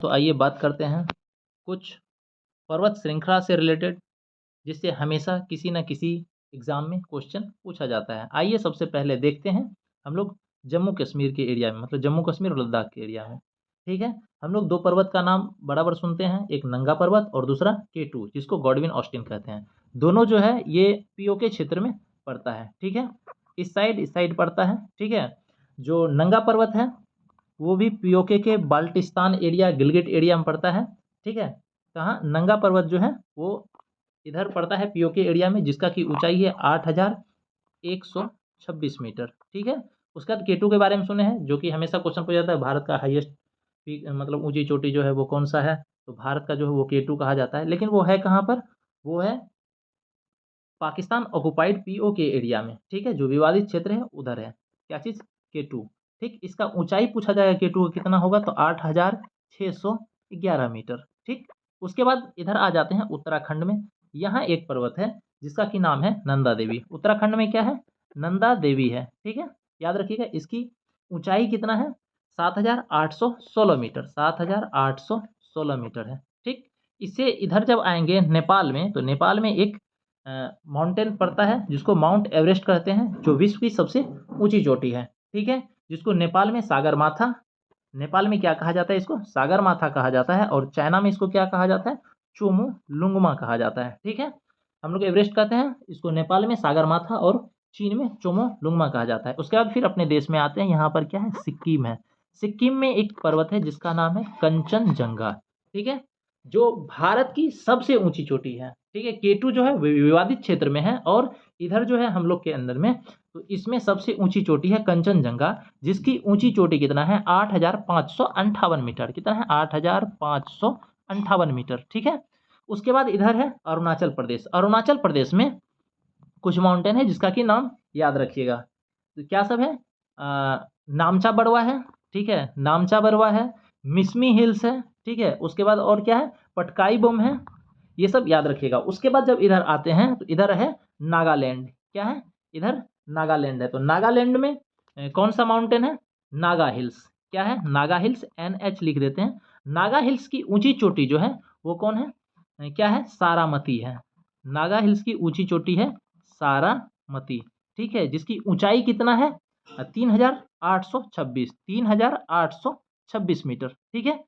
तो आइए बात करते हैं कुछ पर्वत श्रृंखला से रिलेटेड, जिससे हमेशा किसी न किसी एग्ज़ाम में क्वेश्चन पूछा जाता है। आइए सबसे पहले देखते हैं हम लोग जम्मू कश्मीर के एरिया में, मतलब जम्मू कश्मीर और लद्दाख के एरिया में। ठीक है? हम लोग 2 पर्वत का नाम बराबर सुनते हैं, एक नंगा पर्वत और दूसरा K2, जिसको गॉडविन ऑस्टिन कहते हैं। दोनों जो है ये पीओके क्षेत्र में पड़ता है। ठीक है? इस साइड पड़ता है। ठीक है? जो नंगा पर्वत है वो भी पीओके के बाल्टिस्तान एरिया, गिलगिट एरिया में पड़ता है। ठीक है? कहाँ? नंगा पर्वत जो है वो इधर पड़ता है पीओके एरिया में, जिसका की ऊंचाई है 8126 मीटर। ठीक है? उसके बाद K2 के बारे में सुने हैं, जो कि हमेशा क्वेश्चन पूछा जाता है, भारत का हाईएस्ट पीक मतलब ऊंची चोटी जो है वो कौन सा है? तो भारत का जो है वो K2 कहा जाता है। लेकिन वो है कहाँ पर? वो है पाकिस्तान ऑक्युपाइड पीओके एरिया में। ठीक है? जो विवादित क्षेत्र है उधर है। क्या चीज़? K2। ठीक? इसका ऊंचाई पूछा जाएगा K2 का कितना होगा, तो 8611 मीटर। ठीक? उसके बाद इधर आ जाते हैं उत्तराखंड में। यहाँ एक पर्वत है जिसका कि नाम है नंदा देवी। उत्तराखंड में क्या है? नंदा देवी है। ठीक है? याद रखिएगा, इसकी ऊंचाई कितना है? 7816 मीटर। 7816 मीटर है। ठीक? इससे इधर जब आएंगे नेपाल में, तो नेपाल में एक माउंटेन पड़ता है जिसको माउंट एवरेस्ट कहते हैं, जो विश्व की सबसे ऊंची चोटी है। ठीक है? जिसको नेपाल में सागरमाथा, नेपाल में क्या कहा जाता है? इसको सागरमाथा कहा जाता है, और चाइना में इसको क्या कहा जाता है? चोमू लुंगमा कहा जाता है। ठीक है? हम लोग एवरेस्ट कहते हैं इसको, नेपाल में सागरमाथा और चीन में चोमो लुंगमा कहा जाता है। उसके बाद फिर अपने देश में आते हैं, यहाँ पर क्या है? सिक्किम है। सिक्किम में एक पर्वत है जिसका नाम है कंचनजंगा। ठीक है? जो भारत की सबसे ऊंची चोटी है। ठीक है? K2 जो है विवादित क्षेत्र में है, और इधर जो है हम लोग के अंदर में, तो इसमें सबसे ऊंची चोटी है कंचनजंगा, जिसकी ऊंची चोटी कितना है? 8558 मीटर। कितना है? 8558 मीटर। ठीक है? उसके बाद इधर है अरुणाचल प्रदेश। अरुणाचल प्रदेश में कुछ माउंटेन है जिसका कि नाम याद रखिएगा। तो क्या सब है? नामचा बड़वा है। ठीक है? नामचा बड़वा है, मिसमी हिल्स है। ठीक है? उसके बाद और क्या है? पटकाई बम है। ये सब याद रखिएगा। उसके बाद जब इधर आते हैं, तो इधर है नागालैंड। क्या है? इधर नागालैंड है। तो नागालैंड में कौन सा माउंटेन है? नागा हिल्स। क्या है? नागा हिल्स, NH लिख देते हैं। नागा हिल्स की ऊंची चोटी जो है वो कौन है? क्या है? सारामती है। नागा हिल्स की ऊंची चोटी है सारामती। ठीक है? जिसकी ऊंचाई कितना है? 3826, 3826 मीटर। ठीक है?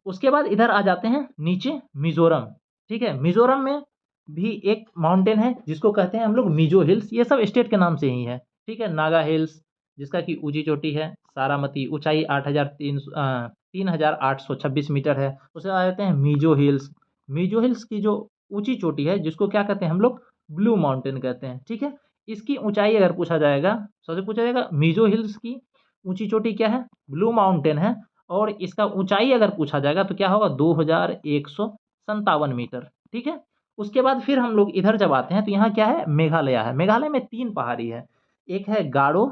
उसके बाद इधर आ जाते हैं नीचे, मिजोरम। ठीक है? मिजोरम में भी एक माउंटेन है जिसको कहते हैं हम लोग मिजो हिल्स। ये सब स्टेट के नाम से ही है। ठीक है? नागा हिल्स जिसका कि ऊंची चोटी है सारामती, ऊंचाई 3826 मीटर है। उसके बाद आ जाते हैं मिजो हिल्स। मिजो हिल्स की जो ऊंची चोटी है, जिसको क्या कहते हैं हम लोग? ब्लू माउंटेन कहते हैं। ठीक है? इसकी ऊंचाई अगर पूछा जाएगा, सबसे पूछा जाएगा मिजो हिल्स की ऊंची चोटी क्या है? ब्लू माउंटेन है। और इसका ऊंचाई अगर पूछा जाएगा तो क्या होगा? 2157 मीटर। ठीक है? उसके बाद फिर हम लोग इधर जब आते हैं, तो यहाँ क्या है? मेघालय है। मेघालय में 3 पहाड़ी है। एक है गारो,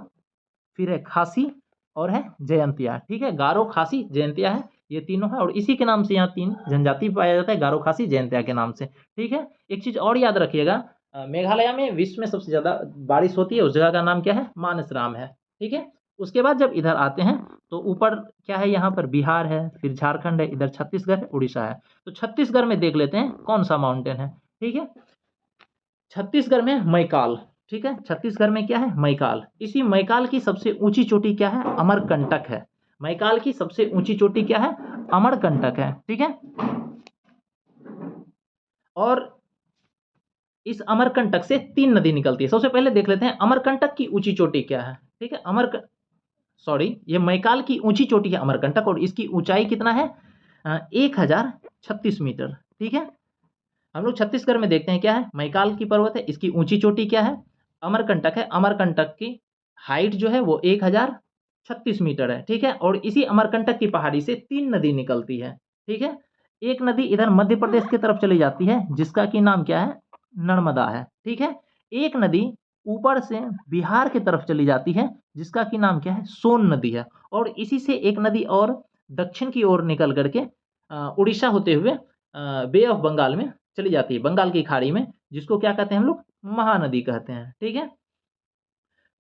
फिर है खासी, और है जयंतिया। ठीक है? गारो, खासी, जयंतिया है, ये तीनों है, और इसी के नाम से यहाँ 3 जनजाति पाया जाता है, गारो, खासी, जयंतिया के नाम से। ठीक है? एक चीज और याद रखिएगा, मेघालय में विश्व में सबसे ज्यादा बारिश होती है, उस जगह का नाम क्या है? मानसराम है। ठीक है? उसके बाद जब इधर आते हैं, तो ऊपर क्या है? यहाँ पर बिहार है, फिर झारखंड है, इधर छत्तीसगढ़ है, उड़ीसा है। तो छत्तीसगढ़ में देख लेते हैं कौन सा माउंटेन है। ठीक है? छत्तीसगढ़ में मैकाल। ठीक है? छत्तीसगढ़ में क्या है? मैकाल। इसी मैकाल की सबसे ऊंची चोटी क्या है? अमरकंटक है। मैकाल की सबसे ऊंची चोटी क्या है? अमरकंटक है। ठीक है? और इस अमरकंटक से 3 नदी निकलती है। सबसे पहले देख लेते हैं अमरकंटक की ऊंची चोटी क्या है। ठीक है? ये मैकाल की ऊंची चोटी है अमरकंटक, और इसकी ऊंचाई कितना है? 1036 मीटर। ठीक है? हम लोग छत्तीसगढ़ में देखते हैं क्या है? मैकाल की पर्वत है, इसकी ऊंची चोटी क्या है? अमरकंटक है। अमरकंटक की हाइट जो है वो 1036 मीटर है। ठीक है? और इसी अमरकंटक की पहाड़ी से 3 नदी निकलती है। ठीक है? एक नदी इधर मध्य प्रदेश की तरफ चली जाती है, जिसका कि नाम क्या है? नर्मदा है। ठीक है? एक नदी ऊपर से बिहार की तरफ चली जाती है, जिसका कि नाम क्या है? सोन नदी है। और इसी से एक नदी और दक्षिण की ओर निकल करके उड़ीसा होते हुए बे ऑफ बंगाल में चली जाती है, बंगाल की खाड़ी में, जिसको क्या कहते हैं हम लोग? महानदी कहते हैं। ठीक है?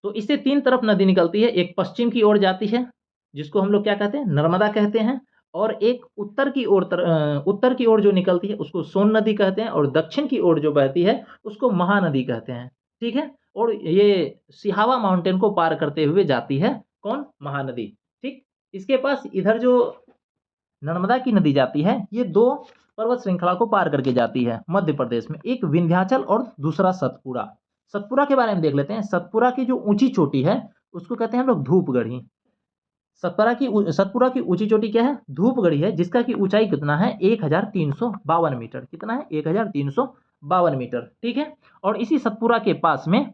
तो इससे 3 तरफ नदी निकलती है। एक पश्चिम की ओर जाती है, जिसको हम लोग क्या कहते हैं? नर्मदा कहते हैं। और एक उत्तर की ओर जो निकलती है उसको सोन नदी कहते हैं, और दक्षिण की ओर जो बहती है उसको महानदी कहते हैं। ठीक है, और ये सिहावा माउंटेन को पार करते हुए जाती है, कौन? महानदी। ठीक, इसके पास इधर जो नर्मदा की नदी जाती है, ये दो पर्वत श्रृंखला को पार करके जाती है मध्य प्रदेश में, एक विंध्याचल और दूसरा सतपुरा। सतपुरा के बारे में देख लेते हैं। सतपुरा की जो ऊंची चोटी है उसको कहते हैं हम लोग धूपगढ़ी। सतपुरा की ऊंची चोटी क्या है? धूपगढ़ी है, जिसका की ऊंचाई कितना है? 1352 मीटर। कितना है? 1352 मीटर। ठीक है, और इसी सतपुरा के पास में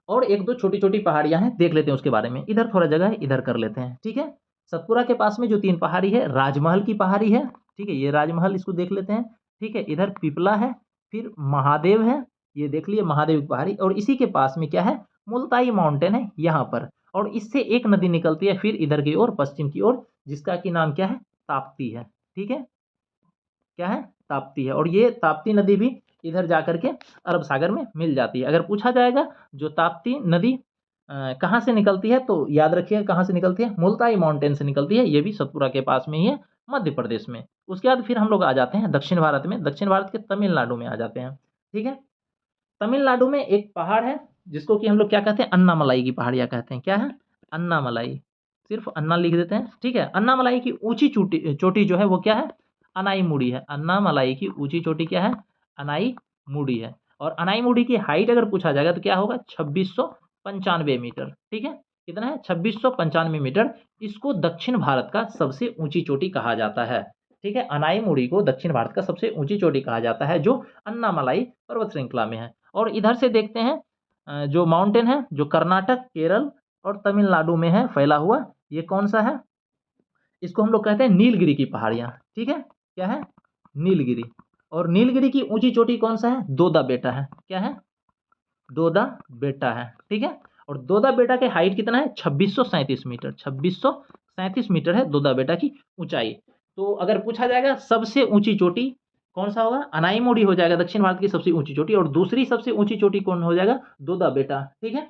और एक दो छोटी छोटी पहाड़ियां हैं, देख लेते हैं उसके बारे में। इधर थोड़ा जगह है, इधर कर लेते हैं। ठीक है, सतपुरा के पास में जो तीन पहाड़ी है, राजमहल की पहाड़ी है। ठीक है, ये राजमहल, इसको देख लेते हैं। ठीक है, इधर पिपला है, फिर महादेव है, ये देख लिए महादेव की पहाड़ी। और इसी के पास में क्या है? मुल्ताई माउंटेन है यहाँ पर, और इससे एक नदी निकलती है फिर इधर की ओर, पश्चिम की ओर, जिसका की नाम क्या है? ताप्ती है। ठीक है, क्या है? ताप्ती है। और ये ताप्ती नदी भी इधर जाकर के अरब सागर में मिल जाती है। अगर पूछा जाएगा जो ताप्ती नदी कहाँ से निकलती है, तो याद रखिएगा कहाँ से निकलती है? मुल्ताई माउंटेन से निकलती है। ये भी सतपुरा के पास में ही है, मध्य प्रदेश में। उसके बाद फिर हम लोग आ जाते हैं दक्षिण भारत में। दक्षिण भारत के तमिलनाडु में आ जाते हैं। ठीक है, तमिलनाडु में एक पहाड़ है जिसको कि हम लोग क्या कहते हैं? अन्नामलाई की पहाड़ियाँ कहते हैं। क्या है? अन्नामलाई। सिर्फ अन्ना लिख देते हैं। ठीक है, अन्नामलाई की ऊंची चोटी चोटी जो है वो क्या है? अनाईमुड़ी है। अन्नामलाई की ऊंची चोटी क्या है? अनाईमुड़ी है। और अनाईमुड़ी की हाइट अगर पूछा जाएगा तो क्या होगा? 2695 मीटर। ठीक है, कितना है? 2695 मीटर। इसको दक्षिण भारत का सबसे ऊंची चोटी कहा जाता है। ठीक है, अनाईमुड़ी को दक्षिण भारत का सबसे ऊंची चोटी कहा जाता है, जो अन्नामलाई पर्वत श्रृंखला में है। और इधर से देखते हैं जो माउंटेन है, जो कर्नाटक, केरल और तमिलनाडु में है फैला हुआ, ये कौन सा है? इसको हम लोग कहते हैं नीलगिरी की पहाड़ियाँ। ठीक है, क्या है? नीलगिरी। और नीलगिरी की ऊंची चोटी कौन सा है? दोदा बेटा है। क्या है? दोदा बेटा है। ठीक है, और दोदा बेटा के हाइट कितना है? 2637 मीटर। 2637 मीटर है दोदा बेटा की ऊंचाई। तो अगर पूछा जाएगा सबसे ऊंची चोटी कौन सा होगा? अनाईमुड़ी हो जाएगा दक्षिण भारत की सबसे ऊंची चोटी, और दूसरी सबसे ऊंची चोटी कौन हो जाएगा? दोदा बेटा। ठीक है,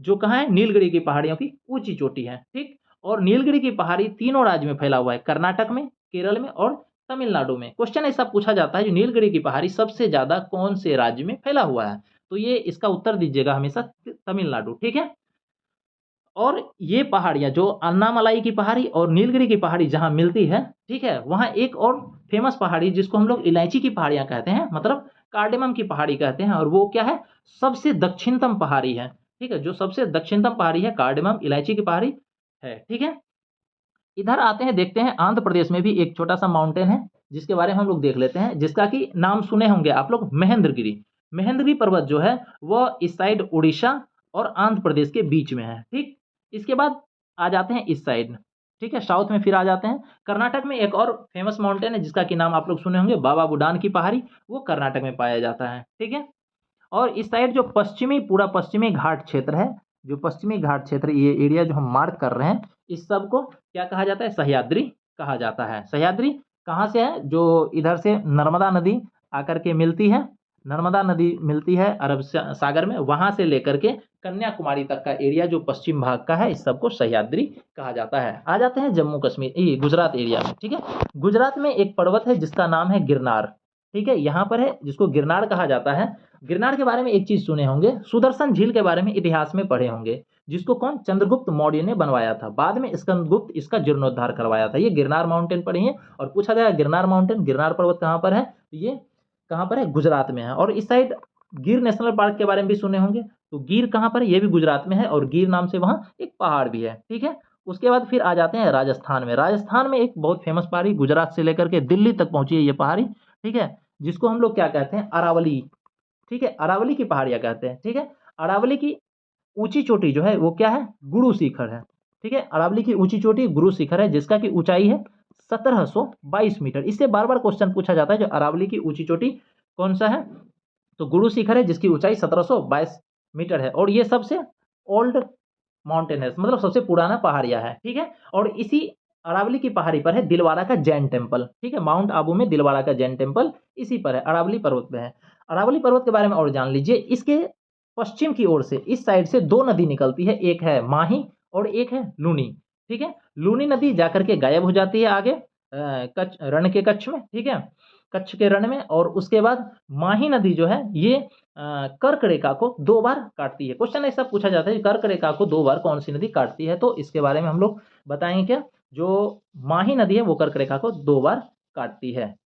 जो कहाँ है? नीलगिरी की पहाड़ियों की ऊंची चोटी है। ठीक, और नीलगिरी की पहाड़ी तीनों राज्य में फैला हुआ है, कर्नाटक में, केरल में और तमिलनाडु में। क्वेश्चन ऐसा पूछा जाता है, जो नीलगिरी की पहाड़ी सबसे ज्यादा कौन से राज्य में फैला हुआ है? तो ये इसका उत्तर दीजिएगा हमेशा तमिलनाडु। ठीक है, और ये पहाड़ियाँ जो अन्नामलाई की पहाड़ी और नीलगिरी की पहाड़ी जहाँ मिलती है, ठीक है, वहाँ एक और फेमस पहाड़ी जिसको हम लोग इलायची की पहाड़ियाँ कहते हैं, मतलब कार्डेमम की पहाड़ी कहते हैं, और वो क्या है? सबसे दक्षिणतम पहाड़ी है। ठीक है, जो सबसे दक्षिणतम पहाड़ी है, कार्डेमम इलायची की पहाड़ी है। ठीक है, इधर आते हैं, देखते हैं आंध्र प्रदेश में भी एक छोटा सा माउंटेन है जिसके बारे में हम लोग देख लेते हैं, जिसका कि नाम सुने होंगे आप लोग, महेंद्रगिरी। महेंद्रगिरी पर्वत जो है वह इस साइड उड़ीसा और आंध्र प्रदेश के बीच में है। ठीक, इसके बाद आ जाते हैं इस साइड। ठीक है, साउथ में फिर आ जाते हैं। कर्नाटक में एक और फेमस माउंटेन है जिसका कि नाम आप लोग सुने होंगे, बाबा बुडान की पहाड़ी, वो कर्नाटक में पाया जाता है। ठीक है, और इस साइड जो पूरा पश्चिमी घाट क्षेत्र है, जो पश्चिमी घाट क्षेत्र, ये एरिया जो हम मार्क कर रहे हैं, इस सब को क्या कहा जाता है? सह्याद्री कहा जाता है। सह्याद्री कहाँ से है? जो इधर से नर्मदा नदी आकर के मिलती है, नर्मदा नदी मिलती है अरब सागर में, वहां से लेकर के कन्याकुमारी तक का एरिया जो पश्चिम भाग का है, इस सब को सह्याद्री कहा जाता है। आ जाते हैं जम्मू कश्मीर, ये गुजरात एरिया में। ठीक है, गुजरात में एक पर्वत है जिसका नाम है गिरनार। ठीक है, यहाँ पर है, जिसको गिरनार कहा जाता है। गिरनार के बारे में एक चीज सुने होंगे, सुदर्शन झील के बारे में इतिहास में पढ़े होंगे, जिसको कौन? चंद्रगुप्त मौर्य ने बनवाया था। बाद में स्कंदगुप्त इसका जीर्णोद्धार करवाया था। ये गिरनार माउंटेन पर ही है। और पूछा जाएगा गिरनार माउंटेन, गिरनार पर्वत कहाँ पर है? ये कहाँ पर है? गुजरात में है। और इस साइड गिर नेशनल पार्क के बारे में भी सुने होंगे, तो गिर कहाँ पर है? ये भी गुजरात में है, और गिर नाम से वहाँ एक पहाड़ भी है। ठीक है, उसके बाद फिर आ जाते हैं राजस्थान में। राजस्थान में एक बहुत फेमस पहाड़ी, गुजरात से लेकर के दिल्ली तक पहुंची है ये पहाड़ी। ठीक है, जिसको हम लोग क्या कहते हैं? अरावली। ठीक है, अरावली की पहाड़ियाँ कहते हैं। ठीक है, अरावली की ऊंची चोटी जो है वो क्या है? गुरु शिखर है। ठीक है, अरावली की ऊंची चोटी गुरु शिखर है, जिसका की ऊंचाई है 1722 मीटर। इससे बार बार क्वेश्चन पूछा जाता है, जो अरावली की ऊंची चोटी कौन सा है? तो गुरु शिखर है, जिसकी ऊंचाई 1722 मीटर है। और ये सबसे ओल्ड माउंटेन है, मतलब सबसे पुराना पहाड़िया है। ठीक है, और इसी अरावली की पहाड़ी पर है दिलवारा का जैन टेम्पल। ठीक है, माउंट आबू में दिलवारा का जैन टेम्पल इसी पर है, अरावली पर्वत में है। अरावली पर्वत के बारे में और जान लीजिए। इसके पश्चिम की ओर से, इस साइड से दो नदी निकलती है, एक है माही और एक है लूनी। ठीक है। लूनी नदी जाकर के गायब हो जाती है आगे कच्छ रण के कच्छ में, ठीक है, कच्छ के रण में। और उसके बाद माही नदी जो है ये कर्क रेखा को 2 बार काटती है। क्वेश्चन ऐसा पूछा जाता है कि कर्क रेखा को 2 बार कौन सी नदी काटती है, तो इसके बारे में हम लोग बताएंगे क्या, जो माही नदी है वो कर्क रेखा को 2 बार काटती है।